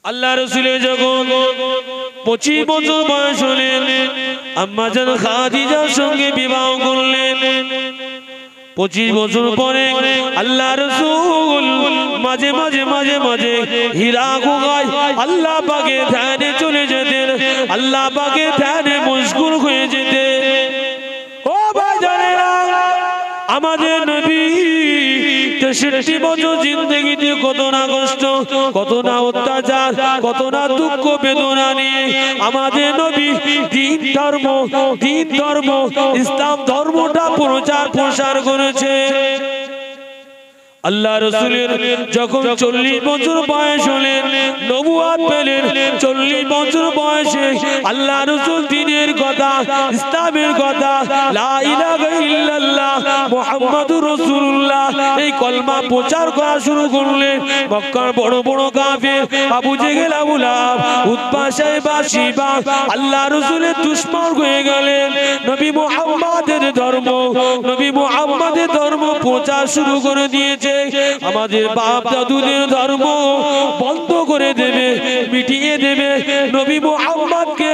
আল্লাহ রাসূলের যখন 25 বছর বয়স হলেন আম্মা জান খাদিজার সঙ্গে বিবাহ করলেন। 25 বছর পরে আল্লাহ রাসূল মাঝে মাঝে হীরা গুহায় আল্লাহ পাকের ধ্যানে চলে যেতেন, আল্লাহ পাকের ধ্যানে মশগুল হয়ে যেতেন। ও ভাইজানেরা, আমাদের নবী 63 বছর জিন্দেগিতে কত না কষ্ট, কত না অত্যাচার, কত না দুঃখ বেদনা নিয়ে আমাদের নবী দিন ধর্ম ইসলাম ধর্মটা প্রচার করেছে। আল্লাহ রাসূলের যখন 40 বছর বয়স হলেন, নবুয়ত পেলেন, 40 বছর বয়সে আল্লাহ রাসূল দ্বীনের কথা, ইসলামের কথা, লা ইলাহা ইল্লাল্লাহ মুহাম্মাদুর রাসূলুল্লাহ এই কলমা প্রচার করা শুরু করলেন। মক্কার বড় বড় কাফির আবু জেহেল, আবু লাহাব, উতবা, শাইবা, শিবা আল্লাহ রাসূলের দুশমন হয়ে গেলেন। নবী মুহাম্মাদের ধর্ম প্রচার শুরু করে দিয়েছে। আমাদের বাপ দাদুদের ধর্ম বন্ধ করে দেবে, মিটিয়ে দেবে, নবী মুহাম্মদকে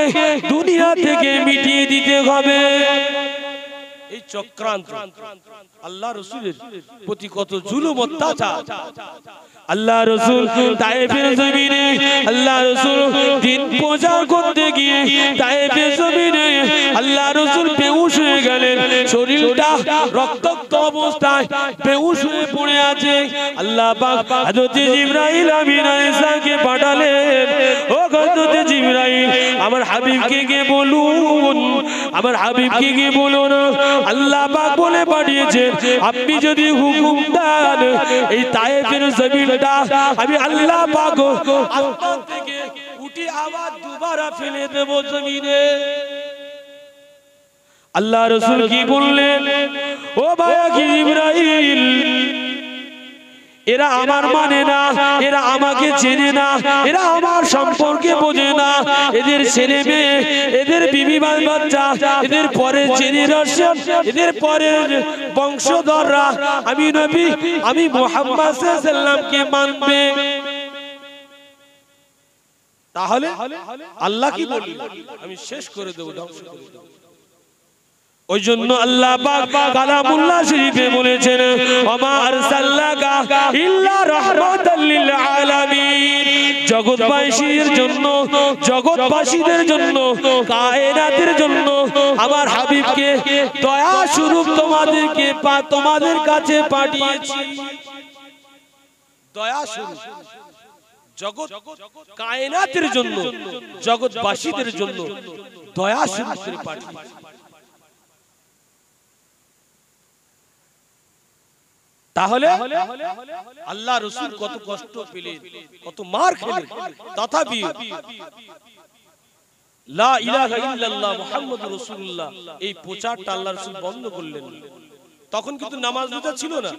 দুনিয়া থেকে মিটিয়ে দিতে হবে। এই চক্রান্ত আল্লাহ রাসূলের প্রতি কত জুলুম অত্যাচার। আল্লাহ রাসূল তায়েফের জমিনে আল্লাহ রাসূল দ্বীন প্রচার করতে গিয়ে তায়েফের জমিনে আল্লাহ রাসূল বেহুশ হয়ে গেলেন। শরীরটা রক্তাক্ত অবস্থায় বেহুশ হয়ে পড়ে আছে। আল্লাহ পাক হযরত জিবরাইল আমিন আলাইহিসসালামকে পাঠালেন। ও হযরত জিবরাইল, আমার হাবিবকে গিয়ে বলুন, আল্লাহ পাক বলে পাঠিয়েছেন, আপনি যদি হুকুম দেন এই তায়েফের জমিনটা আমি আল্লাহ পাক আসমান থেকে উঠে আবার দুবারা ফেলে দেব জমিনে। আল্লাহ রাসূল কি বললেন? ও ভাইয়া কি জিবরাইল, এরা আমার মানে না, এরা আমাকে চেনে না, এরা আমার সম্পর্কে বোঝে না। এদের ছেলে মেয়ে, এদের বিবি বাচ্চা, এদের পরের জেনারেশন, এদের পরের বংশধররা আমি নবী, আমি মুহাম্মদ সাল্লাল্লাহু আলাইহি ওয়াসাল্লামকে মানবে। তাহলে আল্লাহ কি বললেন? আমি শেষ করে দেব, ধ্বংস করে দেব। ওই জন্য আল্লাহ পাক কালামুল্লাহ শরীফে বলেছেন, ওমা আরসালনাকা ইল্লা রাহমাতাল লিল আলামিন। জগৎবাসীর জন্য, জগৎবাসীদের জন্য, কায়নাতের জন্য আমার হাবিবকে দয়া স্বরূপ তোমাদের কাছে পাঠিয়েছি। দয়া স্বরূপ জগৎ কায়নাতের জন্য, জগৎবাসীদের জন্য দয়া স্বরূপ পাঠিয়েছি। তাহলে আল্লাহ রাসূল কত কষ্ট পেলেন, কত মার খেলেন, তথাপি লা ইলাহা ইল্লাল্লাহ মুহাম্মাদুর রাসূলুল্লাহ এই প্রচারটা আল্লাহ রাসূল বন্ধ করলেন। তখন কিন্তু নামাজ রোজা ছিল না,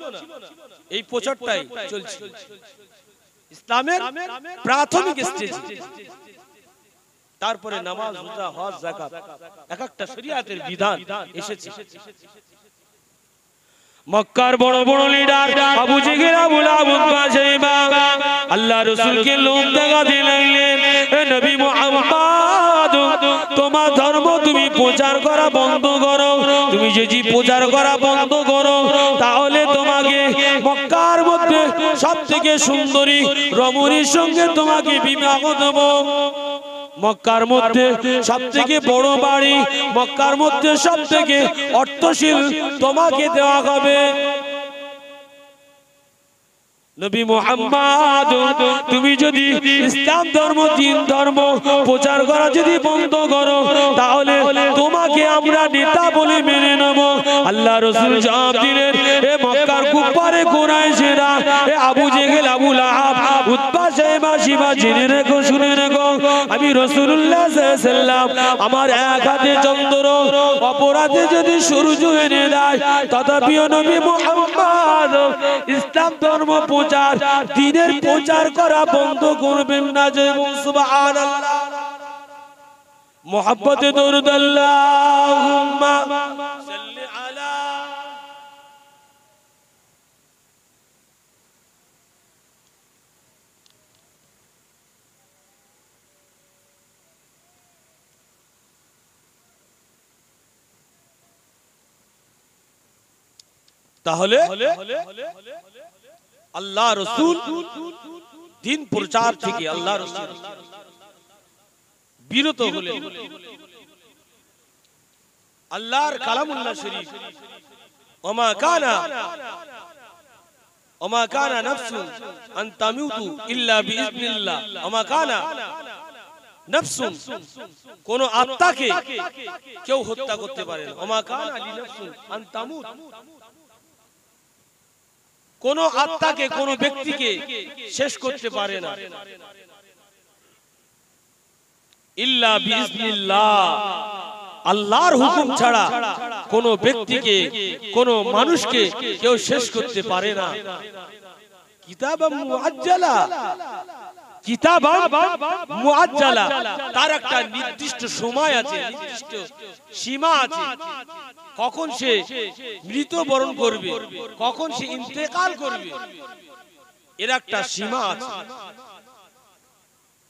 এই প্রচারটাই চলছে ইসলামের প্রাথমিক স্টেজ। তারপরে নামাজ রোজা হজ যাকাত এক একটা শরীয়তের বিধান এসেছে। মক্কার বড় বড় লিডার আবু জেহেল, আবু লাহাব, উতবা, শাইবা আল্লাহ রাসূলকে লোভ দেখাতে লাগলেন। হে নবী মুহাম্মদ, তোমার ধর্ম তুমি প্রচার করা বন্ধ করো। তুমি যদি প্রচার করা বন্ধ করো তাহলে তোমাকে মক্কার মধ্যে সবথেকে সুন্দরী রমণীর সঙ্গে তোমাকে বিবাহ দেব। মক্কার মধ্যে সবথেকে বড় বাড়ি, মক্কার মধ্যে সবথেকে অর্থশীল তোমাকে দেওয়া হবে। নবী মুহাম্মদ, তুমি যদি ইসলাম ধর্ম, দ্বীন ধর্ম প্রচার করা যদি বন্ধ করো তাহলে তোমাকে আমরা নেতা বলে মেনে নেব। আল্লাহ রাসূল জবাব দিলেন, এ মক্কার কুফারে কুরাইশেরা, এ আবু জেহেল, আবু লাহাব, উতবা, শাইবা, শিবা, জেনে রেখো, শুনে রেখো, আমি রাসূলুল্লাহ সাল্লাল্লাহু আলাইহি ওয়াসাল্লাম আমার এক হাতে চন্দ্র, অপর হাতে যদি সূর্য এনে দেয়, তথাপিও নবী মুহাম্মদ ইসলাম ধর্ম প্রচার, দ্বীনের প্রচার করা বন্ধ করবেন না। জয় সুবহানাল্লাহ। মুহাব্বতে দরুদ আল্লাহুম্মা সাল্লি আলা। তাহলে আল্লাহ রাসূল দিন প্রচার থেকে আল্লাহ রাসূল বিরত হলেন। আল্লাহর কালামুল্লাহ শরীফ ওমা কানা নাফসুন আন তামুতু ইল্লা বিইذনিল্লাহ ওমা কানা নাফসুন, কোন আত্মাকে কেউ হত্যা করতে পারে না। ওমা কানা লিনাফসুন আন তামুত, কোন আত্মাকে কোন ব্যক্তিকে শেষ করতে পারে না ইল্লা বিইذনিল্লাহ, আল্লাহর হুকুম ছাড়া কোন ব্যক্তিকে কোন মানুষকে কেউ শেষ করতে পারে না। কিতাবাম মুআজ্জালা, কিতাবাম মুআজ্জালা, তার একটা নির্দিষ্ট সময় আছে, নির্দিষ্ট সীমা আছে, কখন সে মৃত্যুবরণ করবে, কখন সে ইন্তেকাল করবে, এর একটা সীমা আছে।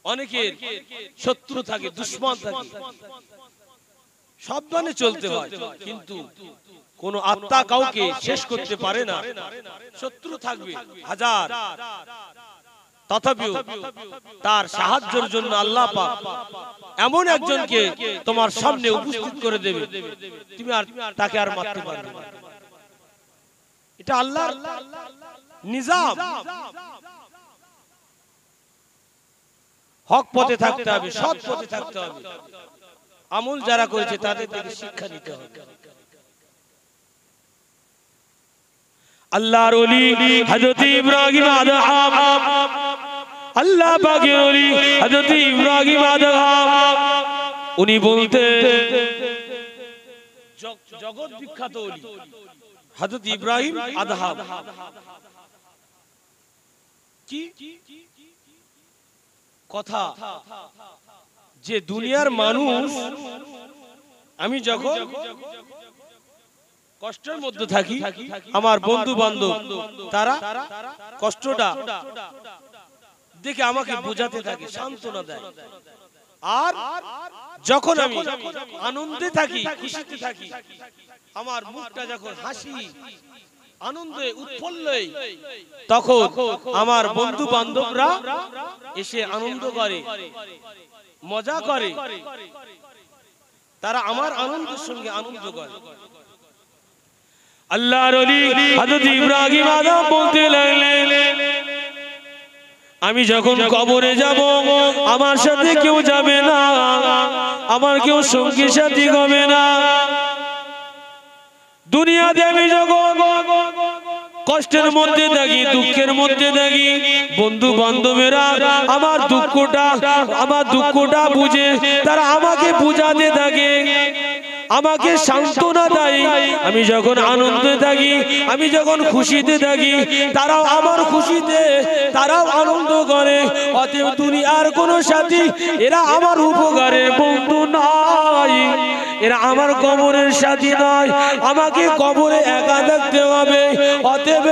অনেকের শত্রু থাকে, দুশমন থাকে, সাবধানে চলতে হয়, কিন্তু কোন আত্মা কাউকে শেষ করতে পারে না। শত্রু থাকবে হাজার, তথাপিও তার সাহায্যের জন্য আল্লাহ পাক এমন একজনকে তোমার সামনে উপস্থিত করে দেবে, তুমি আর তাকে আর মারতে পারবে না। এটা আল্লাহর নিজাম। হক পথে থাকতে হবে, সৎ পথে থাকতে হবে, আমল যারা করেছে তাদের থেকে শিক্ষা নিতে হবে। আল্লাহর ওলি হযরত ইব্রাহিম আদহাম, আল্লাহ পাকের ওলি হযরত ইব্রাহিম আদহাম, উনি বলতে জগৎ বিখ্যাত ওলি হযরত ইব্রাহিম আদহাম। কি কথা যে দুনিয়ার মানুষ, আমি যখন কষ্টের মধ্যে থাকি, আমার বন্ধু বান্ধব তারা কষ্টটা দেখে আমাকে বোঝাতে থাকে, সান্ত্বনা দেয়। আর যখন আমি আনন্দে থাকি, খুশিতে থাকি, আমার মুখটা যখন হাসি আনন্দে উৎফুল্লে, তখন আমার বন্ধু বান্ধবরা এসে আনন্দ করে, মজা করে, তারা আমার আনন্দের সঙ্গে আনন্দ করে। আল্লাহর ওলি হযরত ইব্রাহিম আদম বলতে লাগলেন, আমি যখন কবরে যাব আমার সাথে কেউ যাবে না, আমার কেউ সঙ্গী সাথী হবে না। দুনিয়াতে আমি যখন কষ্টের মধ্যে থাকি, দুঃখের মধ্যে থাকি, বন্ধু বান্ধবেরা আমার দুঃখটা বুঝে তারা আমাকে বুঝাতে থাকে, আমাকে সান্ত্বনা দেয়। আমি যখন আনন্দে থাকি, আমি যখন খুশিতে থাকি, তারাও আমার খুশিতে তারাও আনন্দ করে। অতএব দুনিয়ার কোনো সাথী এরা আমার উপকারের বন্ধু নয়, এরা আমার কবরের সাথী নয়, আমাকে কবরে একা থাকতে হবে। অতএব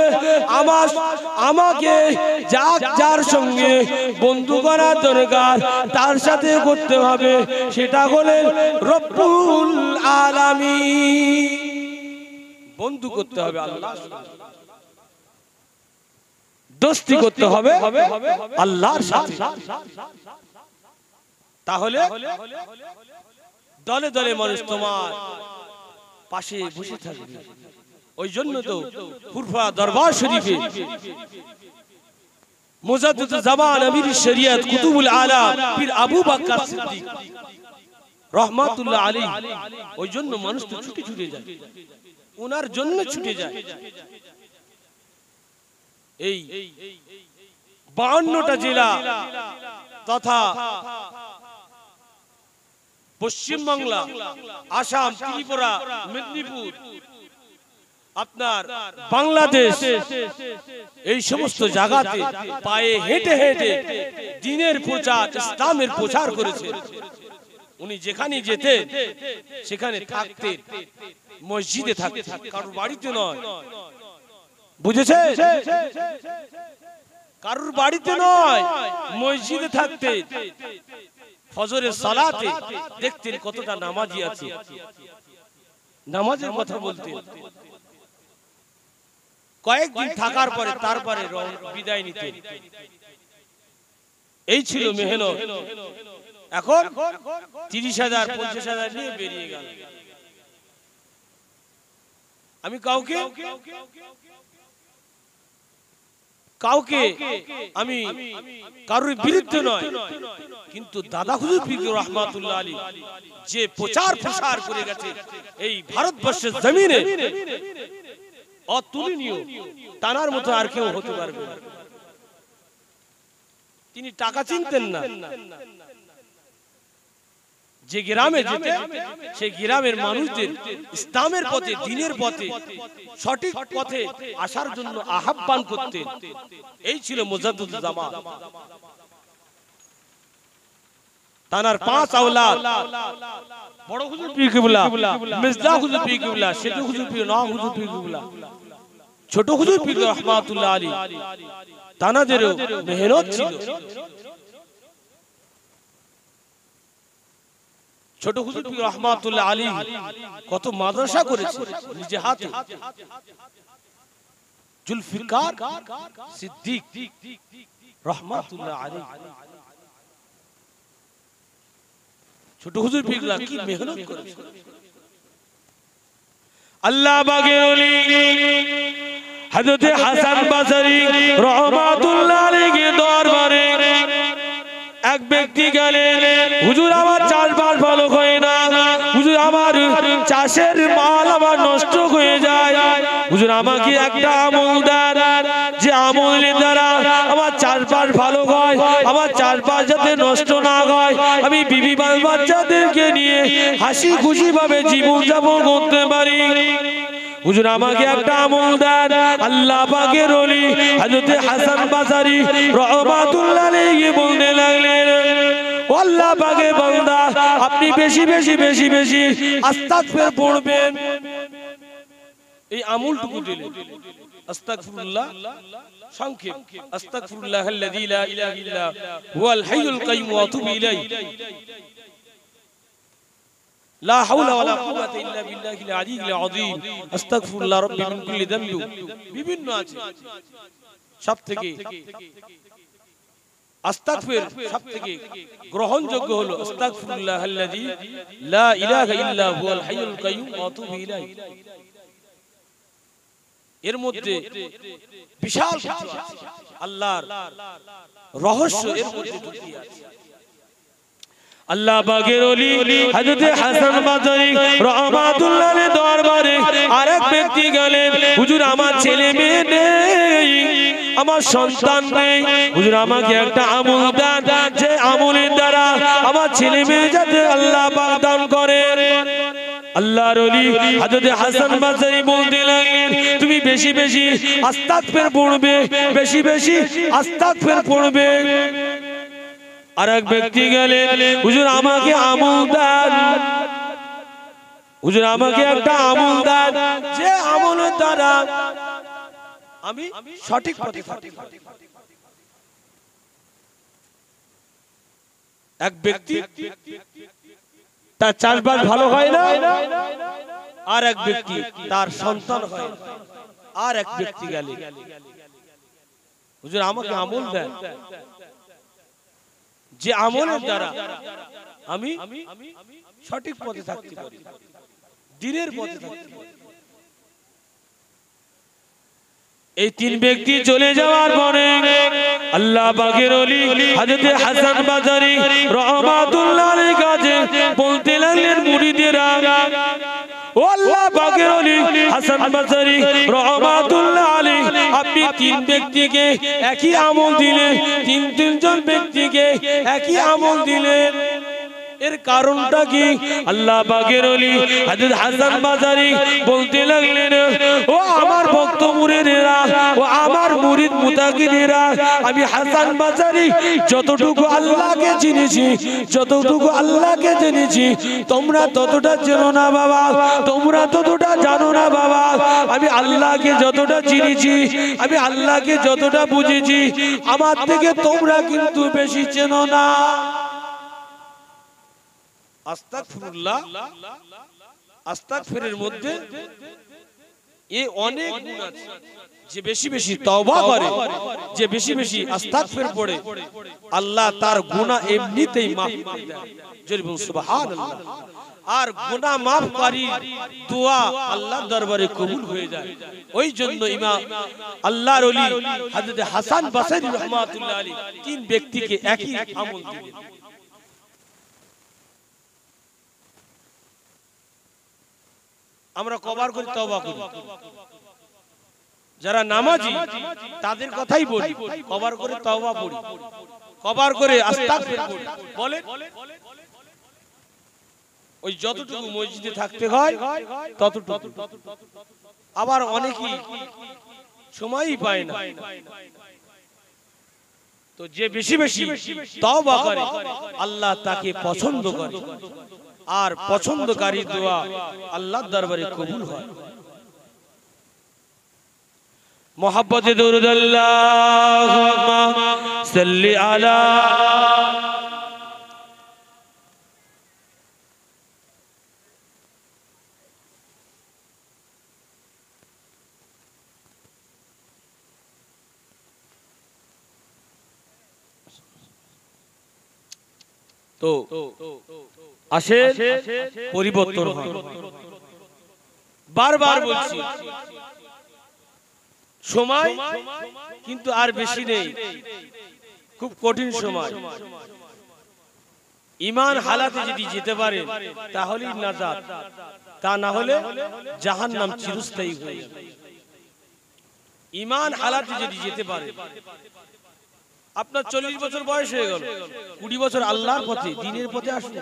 আমাকে যার সঙ্গে বন্ধু করা দরকার তার সাথে করতে হবে, সেটা হলেন রব্বুল আলামিন। বন্ধু করতে হবে আল্লাহ, দোস্তি করতে হবে আল্লাহর সাথে। তাহলে দলে দলে মানুষ তোমার পাশে বসে থাকবে। ওই জন্য তো ফুরফুরা দরবার শরীফে মুজাদ্দিদ জামান আমির শরিয়ত কুতুবুল আলাম পীর আবু বকর সিদ্দিক রহমাতুল্লাহ আলাইহি, ওই জন্য মানুষ তো ছুটে ছুটে যায়, ওনার জন্য ছুটে যায়। এই 52টা জেলা তথা পশ্চিম বাংলা, আসাম, ত্রিপুরা, মেদিনীপুর, আপনার বাংলাদেশ, এই সমস্ত জায়গাতে পায়ে হেঁটে হেঁটে দ্বীনের প্রচার, ইসলামের প্রচার করেছে। উনি যেখানে যেতেন সেখানে থাকতেন, মসজিদে থাকতেন, কারোর বাড়িতে নয়। বুঝেছে? কারোর বাড়িতে নয়, মসজিদে থাকতেন। ফজরের সালাতে দেখতেন কতটা নামাজি আছে, নামাজের কথা বলতেন। কয়েকদিন থাকার পরে তারপরে বিদায় নিতেন। এই ছিল মেহনত। এখন 30,000 50,000 নিয়ে বেরিয়ে গেল। আমি কাউকে আমি কারোর বিরুদ্ধে নয়, কিন্তু দাদা হুজুর পীর রহমাতুল্লাহ আলী যে প্রচার প্রসার করে গেছে এই ভারতবর্ষের জমিনে, অতুলনীয়, তানার মতো আর কেউ হতে পারবে না। তিনি টাকা চিনতেন না। যে গ্রামে যেতেন সেই গ্রামের মানুষদের ইসলামের পথে, দ্বীনের পথে, সঠিক পথে আসার জন্য আহ্বান করতেন। এই ছিল মুজাদ্দিদুল জামান। তানার 5 আওলাদ, বড় হুজুর পীর কিবলা, মির্জা হুজুর পীর কিবলা, শেখ হুজুর পীর, নওয়াব হুজুর পীর কিবলা, ছোট হুজুর পীর রহমাতুল্লাহ আলী, তানাদেরও মেহনত ছিল। ছোট হুজুর পীর রহমাতুল্লাহ আলী কত মাদ্রাসা করেছে নিজে হাতে। জুলফিকার সিদ্দিক রহমাতুল্লাহ আলী, ছোট হুজুর পীর কি মেহনত করেছে। আল্লাহ বাগের ওলি হযরত হাসান বসরি রহমাতুল্লাহ আলাইহি দরবারে এক ব্যক্তি গেলেন, হুজুর আমার চাষবাস ভালো হয় না, হুজুর আমার চাষের মাল আমার নষ্ট হয়ে যায়, হুজুর আমাকে একটা আমল দেন, যে আমলের দ্বারা আমার চাষবাস ভালো হয়, আমার চাষবাস যাতে নষ্ট না হয়, আমি বিবি বাল বাচ্চাদেরকে নিয়ে হাসি খুশি ভাবে জীবন যাপন করতে পারি। হুজুর আমাকে একটা আমল দেন। আল্লাহ পাকের ওলি হযরত হাসান বসরি রহমাতুল্লাহ আলাইহি বলতে লাগলেন, ও আল্লাহ পাকের বান্দা, আপনি বেশি বেশি বেশি বেশি আস্তাগফির পড়বেন। এই আমলটুকু দিলেন, আস্তাগফিরুল্লাহ, সংক্ষেপ, আস্তাগফিরুল্লাহাল্লাযী লা ইলাহা ইল্লা হুয়াল হাইয়ুল কাইয়্যুম ওয়া আতুবু ইলাইহি, লা হাওলা ওয়ালা কুওয়াতা ইল্লা বিল্লাহিল আলিয়্যিল আযীম, আস্তাগফিরুল্লাহ রাব্বি মিন কুল্লি যামবি, বিভিন্ন আছে। সবথেকে আস্তাগফির সবথেকে গ্রহণযোগ্য হলো আস্তাগফিরুল্লাহাল্লাযী লা ইলাহা ইল্লা হুয়াল হাইয়ুল কাইয়্যুম ওয়া আতুবু ইলাইহি। এর মধ্যে বিশাল কিছু আছে, আল্লাহর রহস্য এর মধ্যে লুকিয়ে আছে। আল্লাহ পাকের ওলি হযরত হাসান বসরি রহমাতুল্লাহ আলাইহি দরবারে আরেক ব্যক্তি গেলেন, হুজুর আমার ছেলে মেয়ে নেই, আমার সন্তান নেই, হুজুর আমাকে একটা আমল দেন, যে আমলের দ্বারা আমার ছেলে মেয়ে যাতে আল্লাহ পাক দান করেন। আল্লাহর ওলি হযরত হাসান বসরি বলতে লাগলেন, তুমি বেশি বেশি আস্তাগফির পড়বে, বেশি বেশি আস্তাগফির পড়বে। আরেক ব্যক্তি গেলেন, হুজুর আমাকে আমল দেন, হুজুর আমাকে একটা আমল দেন, যে আমলের দ্বারা আমি সঠিক পথে থাকতে পারি। এক ব্যক্তি তার চাষবাস ভালো হয় না, আর এক ব্যক্তি তার সন্তান হয়। আর এক ব্যক্তি গেলেন, হুজুর আমাকে আমল দেন, যে আমলের দ্বারা আমি সঠিক পথে থাকতে পারি, দ্বীনের পথে থাকতে পারি। এই তিন ব্যক্তি চলে যাওয়ার পরে আল্লাহ পাকের ওলি হযরত হাসান বসরি রহমাতুল্লাহ আলাইহি কাছে বলতে লাগলেন, মুরিদেরা, ও আল্লাহ পাকের ওলি হাসান বসরি রহমাতুল্লাহ আলাইহি, আপনি তিন ব্যক্তিকে একই আমল দিলেন, তিনজন ব্যক্তিকে একই আমল দিলেন, এর কারণটা কি? আল্লাহ পাকের ওলি হযরত হাসান বসরি বলতে লাগলেন, ও আমার ভক্ত মুরিদেরা, ও আমার মুরিদ মুতাকিনেরা, আমি হাসান বসরি যতটুকু আল্লাহকে চিনেছি, যতটুকু আল্লাহকে জেনেছি, তোমরা ততটা চেনো না বাবা, তোমরা ততটা জানো না বাবা। আমি আল্লাহকে যতটা চিনেছি, আমি আল্লাহকে যতটা বুঝেছি, আমার থেকে তোমরা কিন্তু বেশি চেনো না। আস্তাগফিরুল্লাহ, আস্তাগফিরের মধ্যে এ অনেক গুণ আছে। যে বেশি বেশি তওবা করে, যে বেশি বেশি আস্তাগফির পড়ে, আল্লাহ তার গুনাহ এমনিতেই maaf করে দেয়। জোরে বলুন সুবহানাল্লাহ। আর গুনাহ মাফকারী দোয়া আল্লাহর দরবারে কবুল হয়ে যায়। ওই জন্য ইমাম আল্লাহর ওলি হযরত হাসান বসরি রাহমাতুল্লাহ আলাইহি তিন ব্যক্তিকে একই আমল দিলেন। আমরা কবার করে তওবা করি, যারা নামাজি তাদের কথাই বলি, কবার করে তওবা পড়ি, কবার করে আস্তাগফির পড়ি বলেন। ওই যতটুকু মসজিদে থাকতে হয় ততটুকু। আবার অনেকেই সময়ই পায় না। তো যে বেশি বেশি তওবা করে আল্লাহ তাকে পছন্দ করে, আর পছন্দকারী দোয়া আল্লাহর দরবারে কবুল হয়। মোহাব্বতে দুরূদ আল্লাহুম্মা সাল্লি আলা তো আসে পরিবর্তন হয়। বারবার বলছি সময় কিন্তু আর বেশি নেই, খুব কঠিন সময়। ঈমান হালাতে যদি যেতে পারে তাহলেই নাজাত, তা না হলে জাহান্নাম চিরস্থায়ী হয়ে যাবে। ঈমান হালাতে যদি যেতে পারে, আপনার 40 বছর বয়স হয়ে গেল, 20 বছর আল্লাহর পথে দ্বীনের পথে আসুন,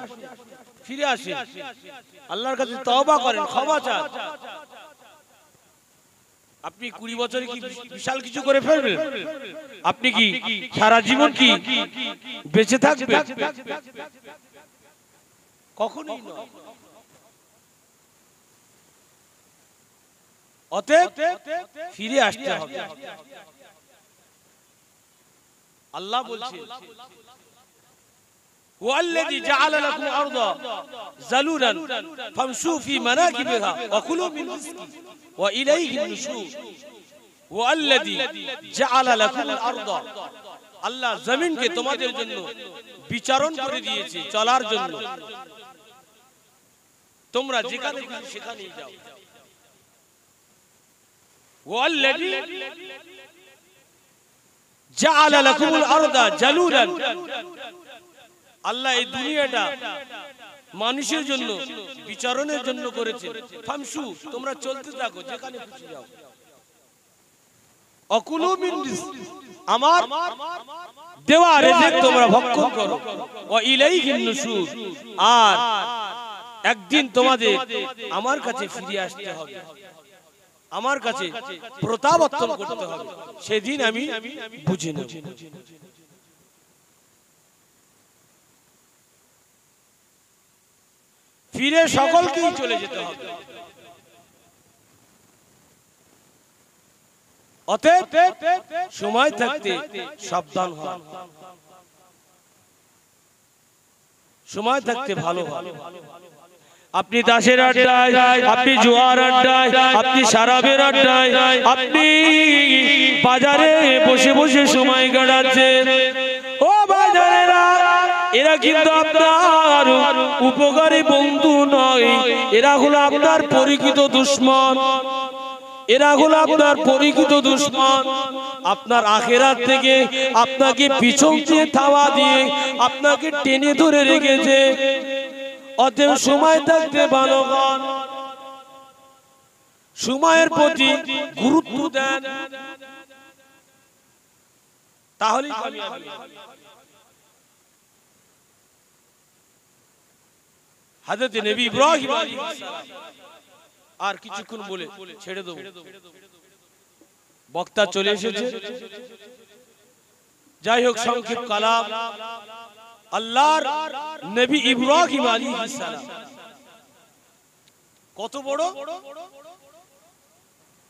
ফিরে আসেন, আল্লাহর কাছে তওবা করেন, ক্ষমা চান। আপনি 20 বছরে কি বিশাল কিছু করে ফেলবেন? আপনি কি সারা জীবন কি বেঁচে থাকবেন? কখনোই নয়। অতএব ফিরে আসতে হবে। আল্লাহ বলছেন ওয়াল্লাযী জাআলা লাকুম আরদা যালুলান ফামশু ফি মানাকিবিহা ওয়া কুলু মিন রিজকি ওয়া ইলাইহিন নুশুর। ওয়াল্লাযী জাআলা লাকুম আরদা, আল্লাহ জমিনকে তোমাদের জন্য বিচারণ করে দিয়েছে চলার জন্য, তোমরা যেখানে খুশি সেখানেই যাও। ওয়াল্লাযী জাআলা লাকুমুল আরদা যালুলান, আল্লাহ এই দুনিয়াটা মানুষের জন্য বিচারণের জন্য করেছে। ফামশু, তোমরা চলতে থাকো, যেখানে খুশি যাও। অকুলু মিন রিজকি, আমার দেওয়া রিজিক তোমরা ভক্ষণ করো। ওয়া ইলাইহিন নুশুর, আর একদিন তোমাদের আমার কাছে ফিরে আসতে হবে, আমার কাছে প্রত্যাবর্তন করতে হবে, সেদিন আমি বুঝে নেব। ফিরে সকলকেই চলে যেতে হবে। অতএব সময় থাকতে সাবধান হন, সময় থাকতে ভালো হন। আপনি দাসের আড্ডায়, আপনি জুয়ার আড্ডায়, আপনি শরাবের আড্ডায়, আপনি বাজারে বসে বসে সময় কাটাচ্ছেন, ও বাজারেরা, এরা কিন্তু আপনার উপকারী বন্ধু নয়, এরা হলো আপনার পরিচিত দুশমন, এরা হলো আপনার পরিচিত দুশমন। আপনার আখিরাত থেকে আপনাকে পিছন দিয়ে থাবা দিয়ে আপনাকে টেনে ধরে রেখেছে। অতএব সময় থাকতে ভালো হন, সময়ের প্রতি গুরুত্ব দেন, তাহলেই কামিয়াবি। হযরত নবী ইব্রাহিম আলাইহিস সালাম, আর কিছুক্ষণ বলে ছেড়ে দেব, বক্তা চলে এসেছে। যাই হোক, সংক্ষেপ কালাম। আল্লাহর নবী ইব্রাহিম আলাইহিস সালাম কত বড়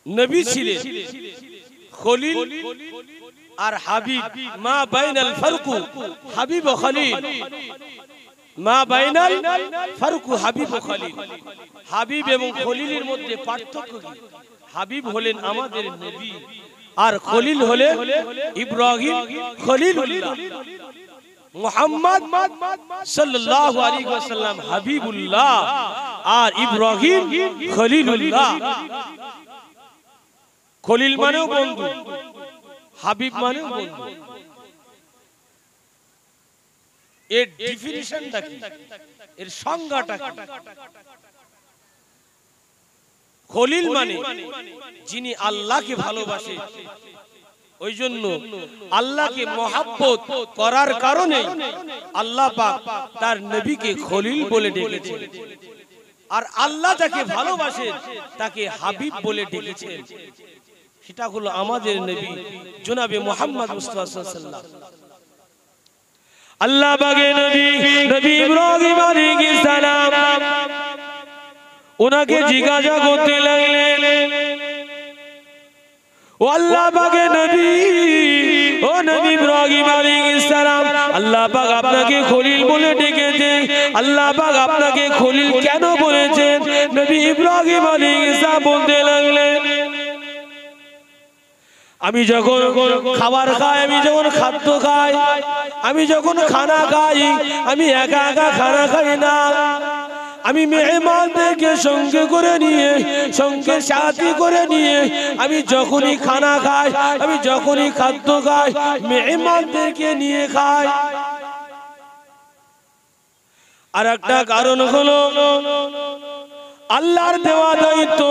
নবী ছিলেন, খলিল আর হাবিব, মা বাইনাল ফারকু হাবিব ও খলিল, মা বাইনাল ফারকু হাবিব ও খলিল। হাবিব এবং খলিলের মধ্যে পার্থক্য কি? হাবিব হলেন আমাদের নবী, আর খলিল হলে ইব্রাহিম খলিলুল্লাহ। মুহাম্মদ সাল্লাল্লাহু আলাইহি ওয়াসাল্লাম হাবিবুল্লাহ, আর ইব্রাহিম খলিলুল্লাহ। খলিল মানেও বন্ধু, হাবিব মানেও বন্ধু। এর ডেফিনিশনটা কি, এর সংজ্ঞাটা কি? খলিল মানে যিনি আল্লাহকে ভালোবাসে, ওই জন্য আল্লাহকে মহব্বত করার কারণে আল্লাহ পাক তার নবীকে খলিল বলে ডেকেছেন, আর আল্লাহ যাকে ভালোবাসে তাকে হাবিব বলে ডেকেছেন। সেটা হলো আমাদের নবী জনাবে মুহাম্মদ মুস্তাফা সাল্লাল্লাহু আলাইহি ওয়াসাল্লাম। আল্লাহ পাকের নবী নবী ইব্রাহিম আলাইহিস সালাম ওনাকে জিজ্ঞাসা করতে লাগলেন, ও আল্লাহ পাকের নবী, ও নবী ইব্রাহিম আলাইহিস সালাম, আল্লাহ পাক আপনাকে খলিল বলে ডেকেছে, আল্লাহ পাক আপনাকে খলিল কেন বলেছেন? নবী ইব্রাহিম আলাইহিস সালাম বলতে লাগলেন, আমি যখন খাবার খাই, আমি যখন খাদ্য খাই, আমি যখন খানা খাই, আমি একা একা খানা খাই না, আমি মেহমানদেরকে সঙ্গে করে নিয়ে, সঙ্গে সাথী করে নিয়ে আমি যখনই খানা খাই, আমি যখনই খাদ্য খাই, মেহমানদেরকে নিয়ে খাই। আর একটা কারণ হলো আল্লাহর দেওয়া দায়িত্ব,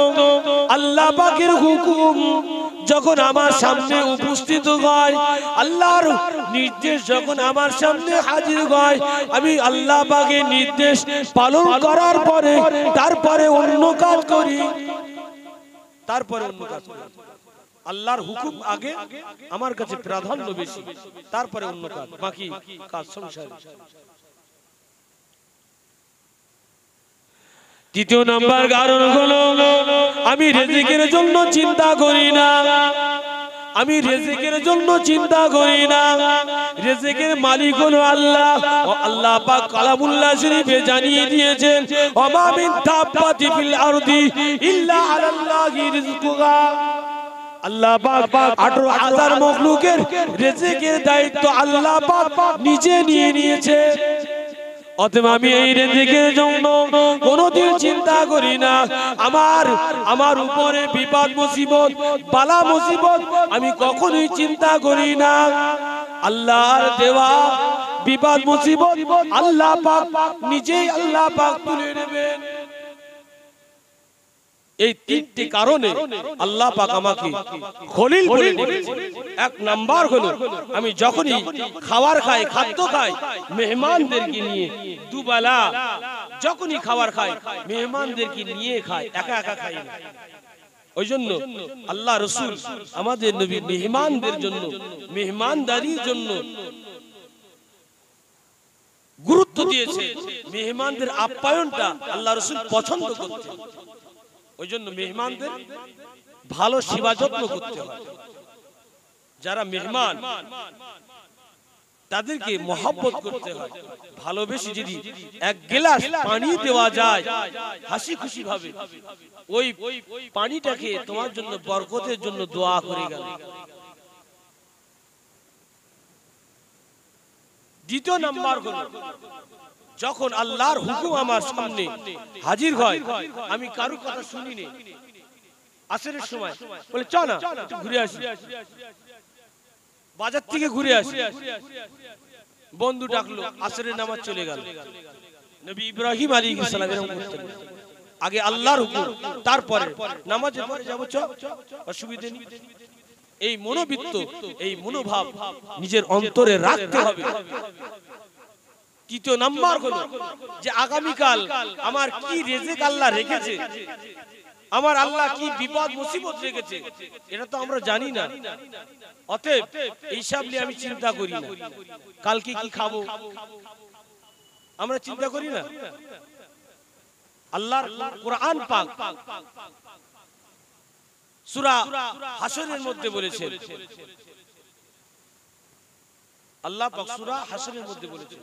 আল্লাহ পাকের হুকুম যখন আমার সামনে উপস্থিত হয়, আল্লাহর নির্দেশ যখন আমার সামনে হাজির হয়, আমি আল্লাহ পাকের নির্দেশ পালন করার পরে তারপরে অন্য কাজ করি, তারপরে অন্য কাজ করি। আল্লাহর হুকুম আগে, আমার কাছে প্রাধান্য বেশি, তারপরে অন্য কাজ, বাকি কাজ সংসার। দ্বিতীয় নাম্বার কারণ হলো আমি রিজিকের জন্য চিন্তা করি না, আমি রিজিকের জন্য চিন্তা করি না। রিজিকের মালিক হলো আল্লাহ। ও আল্লাহ পাক কালামুল্লাহ শরীফে জানিয়ে দিয়েছেন, ওয়া মিন দাব্বাতি ফিল আরদি ইল্লা আলাল্লাহি রিজকুহা। আল্লাহ পাক 18,000 মাখলুকের রিজিকের দায়িত্ব আল্লাহ পাক নিজে নিয়ে নিয়েছে। অতএব আমি এই রিজিকের জন্য কোনোদিন চিন্তা করি না। আমার উপরে বিপদ মুসিবত, বালা মুসিবত আমি কখনোই চিন্তা করি না। আল্লাহর দেওয়া বিপদ মুসিবত আল্লাহ পাক নিজেই আল্লাহ পাক তুলে নেবেন। এই তিনটি কারণে আল্লাহ পাক আমাকে খলিল বলে ডেকেছেন। এক নাম্বার হলো আমি যখনই খাবার খাই, খাদ্য খাই, মেহমানদেরকে নিয়ে, দুবেলা যখনই খাবার খাই মেহমানদেরকে নিয়ে খাই, একা একা খাই না। ওই জন্য আল্লাহ রাসূল আমাদের নবী মেহমানদের জন্য, মেহমানদারির জন্য গুরুত্ব দিয়েছে। মেহমানদের আপ্যায়নটা আল্লাহ রাসূল পছন্দ করতেন। ওই জন্য মেহমানদের ভালো সেবা যত্ন করতে হয়। যারা মেহমান তাদেরকে মহব্বত করতে হয়, ভালোবেসে যদি এক গ্লাস পানি দেওয়া যায় হাসি খুশি ভাবে, ওই পানিটাকে তোমার জন্য বরকতের জন্য দোয়া করে গেল। দ্বিতীয় নাম্বার হলো যখন আল্লাহর হুকুম আমার সামনে হাজির হয়, আমি কারো কথা শুনি না। আসরের সময় বলে চল না একটু ঘুরে আসি, বাজার থেকে ঘুরে আসি, বন্ধু ডাকলো, আসরের নামাজ চলে গেল। নবী ইব্রাহিম আলাইহিস সালাম এরকম করতেন, আগে আল্লাহর হুকুম, তারপরে নামাজের পরে যাব, অসুবিধা নেই। এই মনোবৃত্ত, এই মনোভাব নিজের অন্তরে রাখতে হবে। তৃতীয় নাম্বার হলো যে আগামীকাল আমার কি রিজিক আল্লাহ রেখেছে, আমার আল্লাহ কি বিপদ মুসিবত রেখেছে, এটা তো আমরা জানি না। অতএব এইসব নিয়ে আমি চিন্তা করি না। কালকে কি খাবো আমরা চিন্তা করি না। আল্লাহর কোরআন পাক সূরা হাশরের মধ্যে বলেছেন, আল্লাহ পাক সূরা হাশরের মধ্যে বলেছেন,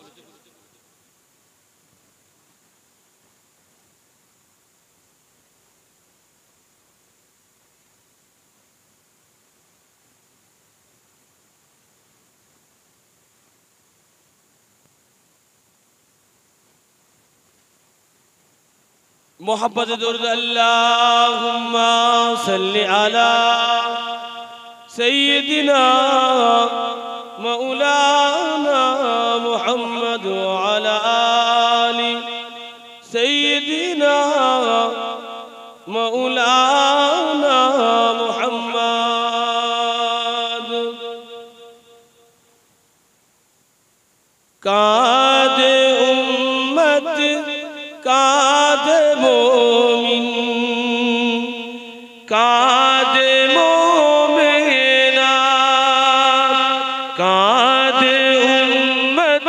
मोहब्बत दुरूद अल्लाहुम्मा सल्लि अला सय्यिदिना मौलाना मुहम्मद व अला आलि सय्यिदिना मौलाना मुहम्मद। कादे उम्मत कादे मोमिन कादे मोमिना कादे उम्मत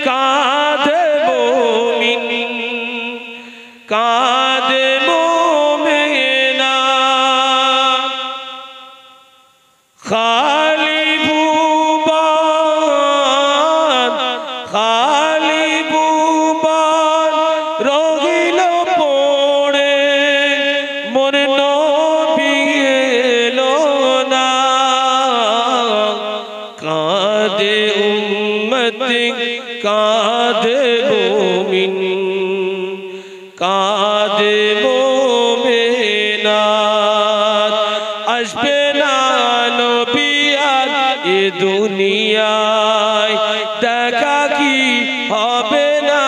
कादे मोमिन कादे मोमिना खाली बुबान खाली बुबान রহিল পড়ে মোর নবী এলো না। কাঁদে উম্মত কাঁদে মুমিন কাঁদে মুমিনাত। আসবে না নবী আর এ দুনিয়ায় দেখা কি হবে না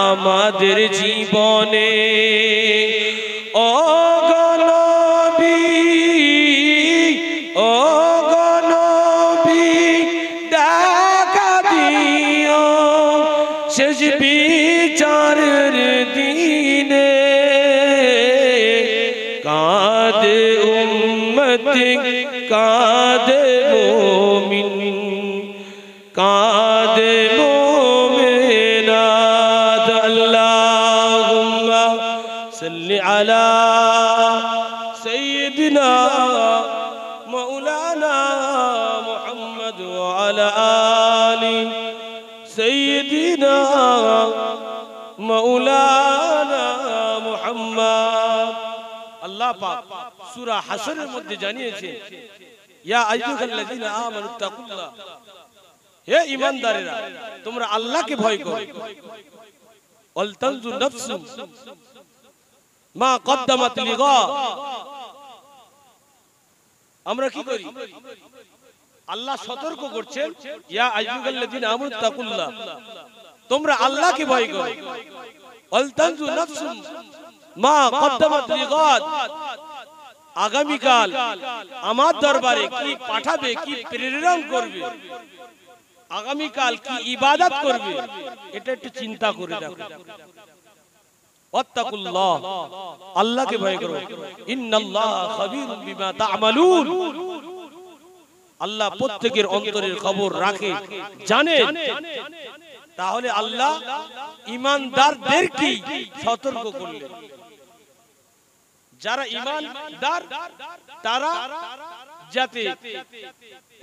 আমাদের জীবনে। ও গো নবী ও গো নবী দেখা দিও শেষ বিচারের দিনে। কাঁদে উম্মত কাঁদে মুমিন কাঁদে মুমিনাত। আল্লাহুম্মা সাল্লি আলা সাইয়্যিদিনা মাওলানা মুহাম্মদ ওয়া আলা আলি সাইয়্যিদিনা মাওলানা মুহাম্মদ। আল্লাহ পাক সূরা হাশরের মধ্যে জানিয়েছে ইয়া আইয়ুহাল্লাযীনা আমানুত্তাকুল্লাহ, হে ঈমানদারেরা তোমরা আল্লাহকে ভয় করো। ওয়াল তানজুর নাফসুম মা কদ্দামাত লিগা। আমরা কি করি? আল্লাহ সতর্ক করছেন ইয়া আইয়ুহাল্লাযীনা আমানুত্তাকুল্লাহ, তোমরা আল্লাহকে ভয় করো। ওয়াল তানজুর নাফসুম মা কদ্দামাত লিগা, আগামীকাল আমার দরবারে কি পাঠাবে কি প্রেরণ করবে, আগামীকাল কি ইবাদত করবে, এটা একটু চিন্তা করে দেখো। ওয়াত্তাকুল্লাহ, আল্লাহকে ভয় করো। ইন্নাল্লাহা খাবীরুম বিমা তা'মালুন, আল্লাহ প্রত্যেকের অন্তরের খবর রাখে জানে। তাহলে আল্লাহ ঈমানদারদেরকে সতর্ক করলেন। যারা ঈমানদার তারা যাতে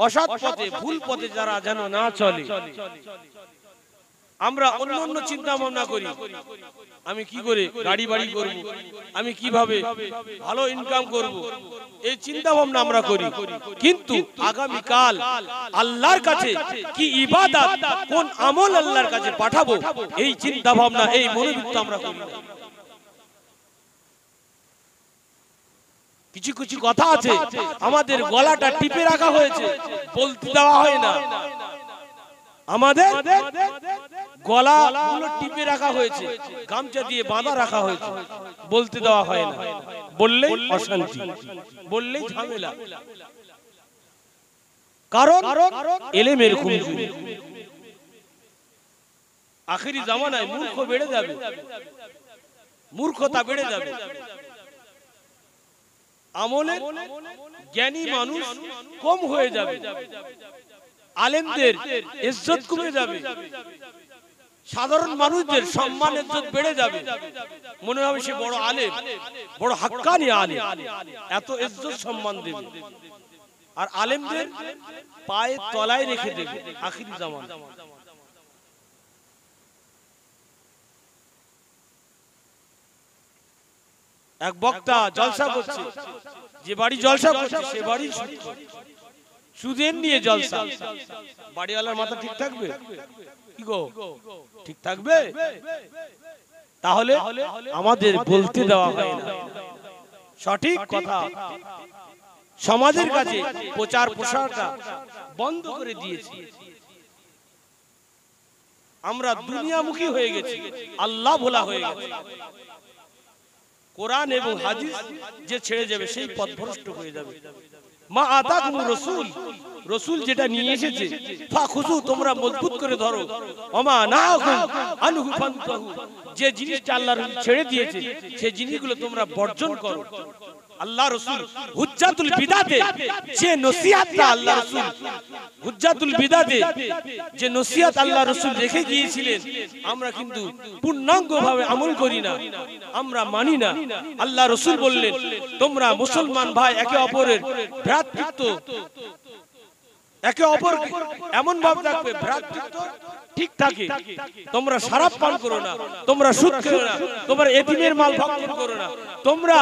অসৎ পথে ভুল পথে যারা যেন না চলে। আমরা অন্য অন্য চিন্তা ভাবনা করি, আমি কি করে গাড়ি বাড়ি করব, আমি কিভাবে ভালো ইনকাম করব, এই চিন্তা ভাবনা আমরা করি। কিন্তু আগামীকাল আল্লাহর কাছে কি ইবাদত কোন আমল আল্লাহর কাছে পাঠাবো, এই চিন্তা ভাবনা এই মনোবৃত্তি আমরা করি না। কিছু কিছু কথা আছে আমাদের গলাটা টিপে রাখা হয়েছে, বলতে দেওয়া হয় না। আমাদের গলা গুলো টিপে রাখা হয়েছে, গামছা দিয়ে বাঁধা রাখা হয়েছে, বলতে দেওয়া হয় না। বললেই অশান্তি, বললেই ঝামেলা। কারণ ইলমের কমজোরি। আখেরি জামানায় মূর্খ বেড়ে যাবে, মূর্খতা বেড়ে যাবে। আমলে জ্ঞানী মানুষ কম হয়ে যাবে, আলেমদের ইজ্জত কমে যাবে, সাধারণ মানুষদের সম্মান ইজ্জত বেড়ে যাবে। মনে হবে সে বড় আলেম, বড় হাক্কানি আলেম, এত ইজ্জত সম্মান দেবে। আর আলেমদের পায়ে তলায় রেখে দেবে আখিরি জামানা। এক বক্তা জলসা করছে, যে বাড়ি জলসা করছে সে বাড়ি সুদের নিয়ে জলসা। বাড়িওয়ালার মাথা ঠিক থাকবে? কি গো, ঠিক থাকবে? তাহলে আমাদের বলতে দেওয়া হয় না। সঠিক কথা সমাজের কাছে প্রচার প্রসারটা বন্ধ করে দিয়েছি। আমরা দুনিয়ামুখী হয়ে গেছি, আল্লাহ ভোলা হয়ে গেছে। কোরআন এবং হাদিস যে ছেড়ে যাবে সেই পথভ্রষ্ট হয়ে যাবে। মা আতাকুমুর রাসূল, রাসূল যেটা নিয়ে এসেছে ফাখুযু, তোমরা মজবুত করে ধরো। ওমা নাহাকুম আনহু ফান্তাহু, যে জিনিসটা আল্লাহ রাসূল ছেড়ে দিয়েছে সেই জিনিসগুলো তোমরা বর্জন করো। আল্লাহ রাসূল হুজ্জাতুল বিদাতে যে নসিহতটা আল্লাহ রাসূল হুজ্জাতুল বিদাতে যে নসিহত আল্লাহ রাসূল রেখে গিয়েছিলেন, আমরা কিন্তু পূর্ণাঙ্গভাবে আমল করি না, আমরা মানি না। আল্লাহ রাসূল বললেন, তোমরা মুসলমান ভাই একে অপরের ভ্রাতৃত্ব, একে অপর এমন ভাবে থাকবে ভ্রাতৃত্ব ঠিক থাকে। তোমরা শরাব পান করো না, তোমরা সুদ খেও না, তোমরা এতিমের মাল ভক্ষণ করো না, তোমরা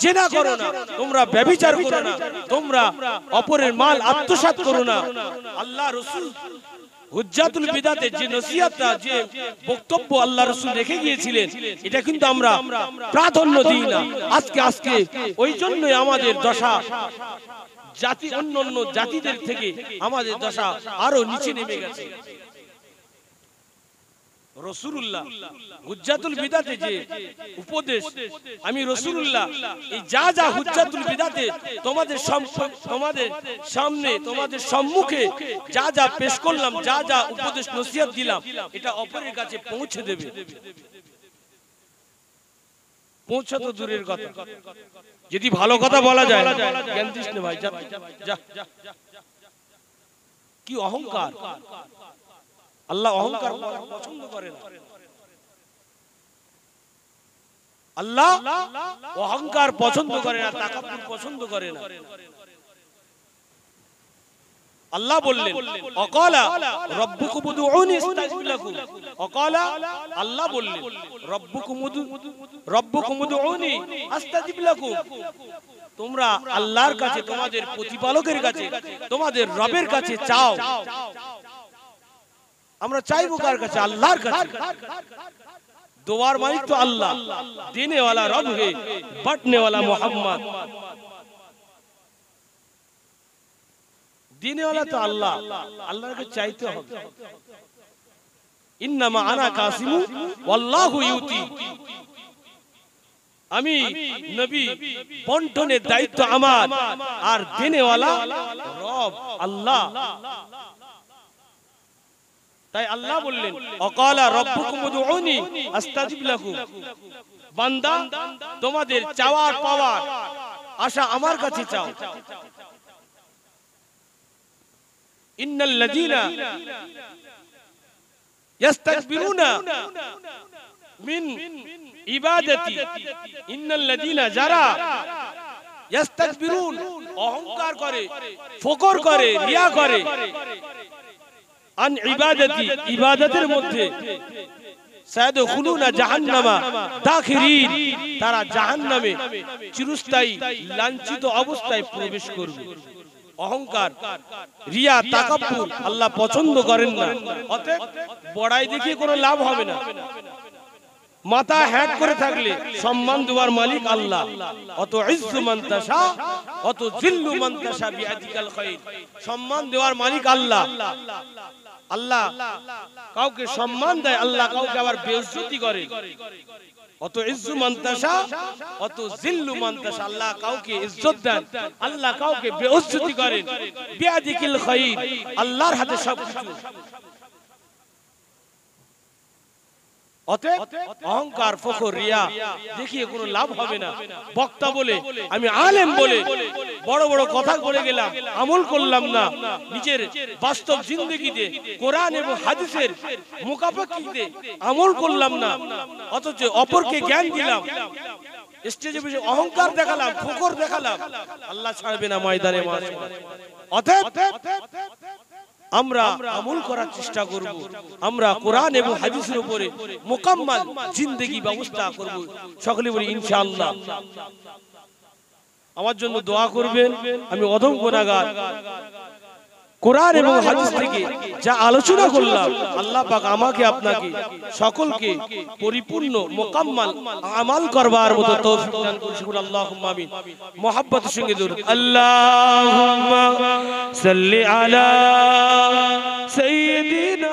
জিনা করো না, তোমরা ব্যভিচার করো না, তোমরা অপরের মাল আত্মসাৎ করো না। আল্লাহ রাসূল হুজ্জাতুল বিদাতে যে নসিহতটা, যে বক্তব্য আল্লাহ রাসূল রেখে গিয়েছিলেন, এটা কিন্তু আমরা প্রাধান্য দিই না। আজকে ওই জন্যই আমাদের দশা জাতি অন্য জাতিদের থেকে আমাদের দশা আরো নিচে নেমে গেছে। রাসূলুল্লাহ হুজ্জাতুল বিদাতে যে উপদেশ, আমি রাসূলুল্লাহ এই যা হুজ্জাতুল বিদাতে তোমাদের সামনে তোমাদের সম্মুখে যা পেশ করলাম, যা উপদেশ নসিহত দিলাম, এটা অপরের কাছে পৌঁছে দেবে। পৌঁছা তো দূরের কথা, যদি ভালো কথা বলা যায়, জ্ঞান দিস না ভাই, যা। কি অহংকার! আল্লাহ অহংকার পছন্দ করে না। আল্লাহ অহংকার পছন্দ করে না, তাকাব্বুর পছন্দ করে না। আল্লাহ বললেন, অকালা রব্বুকুম উদউনি আস্তাজিব লাকুম। অকালা, আল্লাহ বললেন, রব্বুকুম উদউনি আস্তাজিব লাকুম, তোমরা আল্লাহর কাছে, তোমাদের প্রতিপালকের কাছে, তোমাদের রবের কাছে চাও। আমরা চাইবো কার কাছে? আল্লাহর কাছে। দোয়ার মালিক তো আল্লাহ, দেনে वाला रब है, बांटने वाला मोहम्मद। देने वाला तो अल्लाह, अल्लाह के चाहते हो। इन्नमा आना कासिमु वल्लाहु युती, আমি নবী, বন্টনের দায়িত্ব আমার, আর দেনে वाला রব আল্লাহ। তাই আল্লাহ বললেন, অকালা রব্বুকুম উদউনি আস্তাজিব লাকুম, বান্দা তোমাদের চাওয়ার পাওয়ার আশা আমার কাছে চাও। ইন্নাল লাযিনা ইস্তাকবিরুনা মিন ইবাদাতি, ইন্নাল লাযিনা, যারা ইস্তাকবিরুন, অহংকার করে, ফকর করে, রিয়া করে, আন ইবাদাতি, ইবাদতের মধ্যে, সায়াদখুলুনা জাহান্নামা দাখিরিন, তারা জাহান্নামে চিরস্থায়ী লাঞ্ছিত অবস্থায় প্রবেশ করবে। অহংকার, রিয়া, তাকাব্বুর আল্লাহ পছন্দ করেন না। অতএব বড়াই দেখিয়ে কোনো লাভ হবে না। মাথা হ্যাট করে থাকলে সম্মান দেওয়ার মালিক আল্লাহ। অত ইজ্জু মান তাশা অত জিল্লু মান তাশা বিয়াদিকাল খায়র, সম্মান দেওয়ার মালিক আল্লাহ। আল্লাহ কাউকে সম্মান দেয়, আল্লাহ কাউকে আবার বেইজ্জতি করে। অত ইজ্জু মান তাশা অত জিল্লু মান তাশা, আল্লাহ কাউকে ইজ্জত দেন, আল্লাহ কাউকে বেইজ্জতি করেন। বিয়াদিকাল খায়র, আল্লাহর হাতে সবকিছু। অতএব অহংকার, ফখর, রিয়া দেখিয়ে কোনো লাভ হবে না। বক্তা বলে, আমি আলেম বলে বড় বড় কথা বলে গেলাম, আমল করলাম না, নিজের বাস্তব জিন্দেগিতে কোরআন এবং হাদিসের মুখাপেক্ষিতে আমল করলাম না, অথচ অপরকে জ্ঞান দিলাম, স্টেজে বসে অহংকার দেখালাম, ফখর দেখালাম, আল্লাহ ছাড়বে না ময়দানে মাশাআল্লাহ। অতএব আমরা আমল করার চেষ্টা করব, আমরা কোরআন এবং হাদিসের উপরে মোকাম্মল জিন্দেগি ব্যবস্থা করব। সকলে বলি ইনশাআল্লাহ। আমার জন্য দোয়া করবেন। আমি অধম গুনাহগার, কোরআন এবং হাদিস থেকে যা আলোচনা করলাম, আল্লাহ পাক আমাকে আপনাকে সকলকে পরিপূর্ণ মোকাম্মাল আমাল করবার মতো তৌফিক দান করুন। শুকর আল্লাহুম্মা আমিন। মুহাব্বতের সঙ্গে দরুদ। আল্লাহুম্মা সাল্লি আলা সাইয়্যিদিনা